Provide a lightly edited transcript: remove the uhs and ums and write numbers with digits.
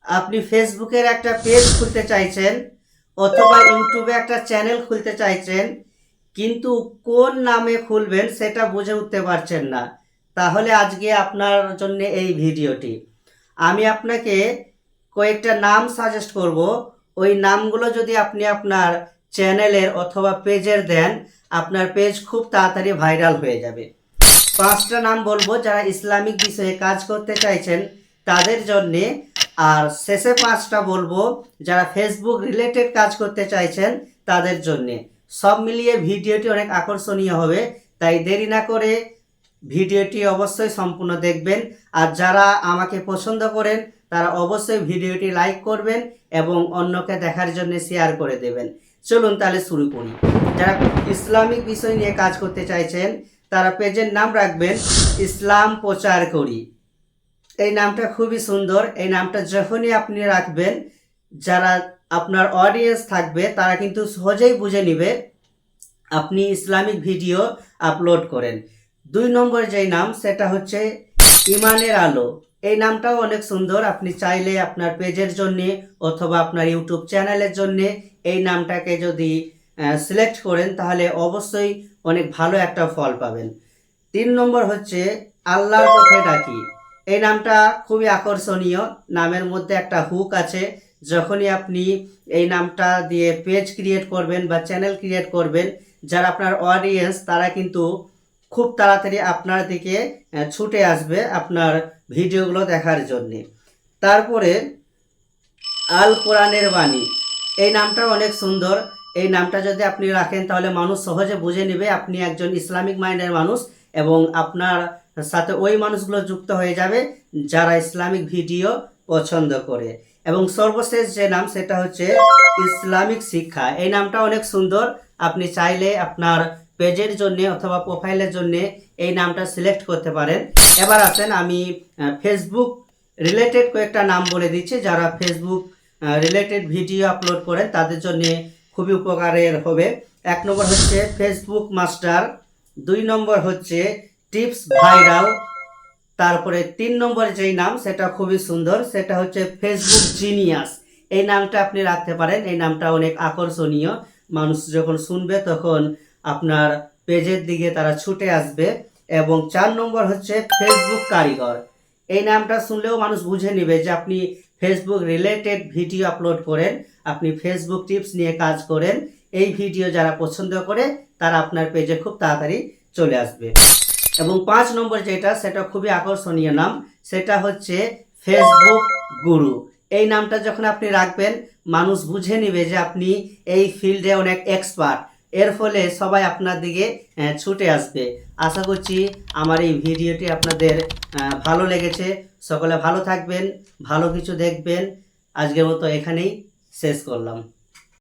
আপনি ফেসবুকের একটা পেজ খুলতে চাইছেন অথবা ইউটিউবে একটা চ্যানেল খুলতে চাইছেন, কিন্তু কোন নামে খুলবেন সেটা বুঝে উঠতে পারছেন না, তাহলে আজকে আপনার জন্য এই ভিডিওটি। আমি আপনাকে কয়েকটা নাম সাজেস্ট করব। ওই নামগুলো যদি আপনি আপনার চ্যানেলের অথবা পেজের দেন, আপনার পেজ খুব তাড়াতাড়ি ভাইরাল হয়ে যাবে। 5টা নাম বলবো যারা ইসলামিক বিষয়ে কাজ করতে চাইছেন তাদের জন্যে, আর শেষে 5টা বলবো যারা ফেসবুক রিলেটেড কাজ করতে চাইছেন তাদের জন্যে। সব মিলিয়ে ভিডিওটি অনেক আকর্ষণীয় হবে, তাই দেরি না করে ভিডিওটি অবশ্যই সম্পূর্ণ দেখবেন। আর যারা আমাকে পছন্দ করেন তারা অবশ্যই ভিডিওটি লাইক করবেন এবং অন্যকে দেখার জন্য শেয়ার করে দেবেন। চলুন তাহলে শুরু করি। যারা ইসলামিক বিষয় নিয়ে কাজ করতে চাইছেন তারা পেজের নাম রাখবেন ইসলাম প্রচার করি। এই নামটা খুবই সুন্দর। এই নামটা যখনই আপনি রাখবেন, যারা আপনার অডিয়েন্স থাকবে তারা কিন্তু সহজেই বুঝে নেবে আপনি ইসলামিক ভিডিও আপলোড করেন। 2 নম্বর যেই নাম সেটা হচ্ছে ইমানের আলো। এই নামটাও অনেক সুন্দর। আপনি চাইলে আপনার পেজের জন্যে অথবা আপনার ইউটিউব চ্যানেলের জন্যে এই নামটাকে যদি সিলেক্ট করেন তাহলে অবশ্যই অনেক ভালো একটা ফল পাবেন। 3 নম্বর হচ্ছে আল্লাহর পথে ডাকি। এই নামটা খুবই আকর্ষণীয়। নামের মধ্যে একটা হুক আছে। যখনই আপনি এই নামটা দিয়ে পেজ ক্রিয়েট করবেন বা চ্যানেল ক্রিয়েট করবেন, যারা আপনার অডিয়েন্স তারা কিন্তু খুব তাড়াতাড়ি আপনার দিকে ছুটে আসবে আপনার ভিডিওগুলো দেখার জন্যে। তারপরে আল কোরআনের বাণী। এই নামটা অনেক সুন্দর। এই নামটা যদি আপনি রাখেন তাহলে মানুষ সহজে বুঝে নেবে আপনি একজন ইসলামিক মাইন্ডের মানুষ, এবং আপনার সাথে ওই মানুষগুলো যুক্ত হয়ে যাবে যারা ইসলামিক ভিডিও পছন্দ করে। এবং সর্বশেষ যে নাম সেটা হচ্ছে ইসলামিক শিক্ষা। এই নামটা অনেক সুন্দর। আপনি চাইলে আপনার পেজের জন্য অথবা প্রোফাইলের জন্য এই নামটা সিলেক্ট করতে পারেন। এবার আসেন আমি ফেসবুক রিলেটেড কয়েকটা নাম বলে দিচ্ছি, যারা ফেসবুক রিলেটেড ভিডিও আপলোড করেন তাদের জন্য খুবই উপকারের হবে। 1 নম্বর হচ্ছে ফেসবুক মাস্টার, 2 নম্বর হচ্ছে টিপস ভাইরাল, তারপরে 3 নম্বর যেই নাম সেটা খুবই সুন্দর, সেটা হচ্ছে ফেসবুক জিনিয়াস। এই নামটা আপনি রাখতে পারেন। এই নামটা অনেক আকর্ষণীয়। মানুষ যখন শুনবে তখন আপনার পেজের দিকে তারা ছুটে আসবে। এবং 4 নম্বর হচ্ছে ফেসবুক কারিগর। এই নামটা শুনলেও মানুষ বুঝে নেবে যে আপনি ফেসবুক রিলেটেড ভিডিও আপলোড করেন, আপনি ফেসবুক টিপস নিয়ে কাজ করেন। এই ভিডিও যারা পছন্দ করে তারা আপনার পেজে খুব তাড়াতাড়ি চলে আসবে। এবং 5 নম্বর যেটা সেটা খুবই আকর্ষণীয় নাম, সেটা হচ্ছে ফেসবুক গুরু। এই নামটা যখন আপনি রাখবেন মানুষ বুঝে নেবে যে আপনি এই ফিল্ডে অনেক এক্সপার্ট। এর ফলে সবাই আপনার দিকে ছুটে আসবে। আশা করছি আমার এই ভিডিওটি আপনাদের ভালো লেগেছে। সকলে ভালো থাকবেন, ভালো কিছু দেখবেন। আজকের মতো এখানেই শেষ করলাম।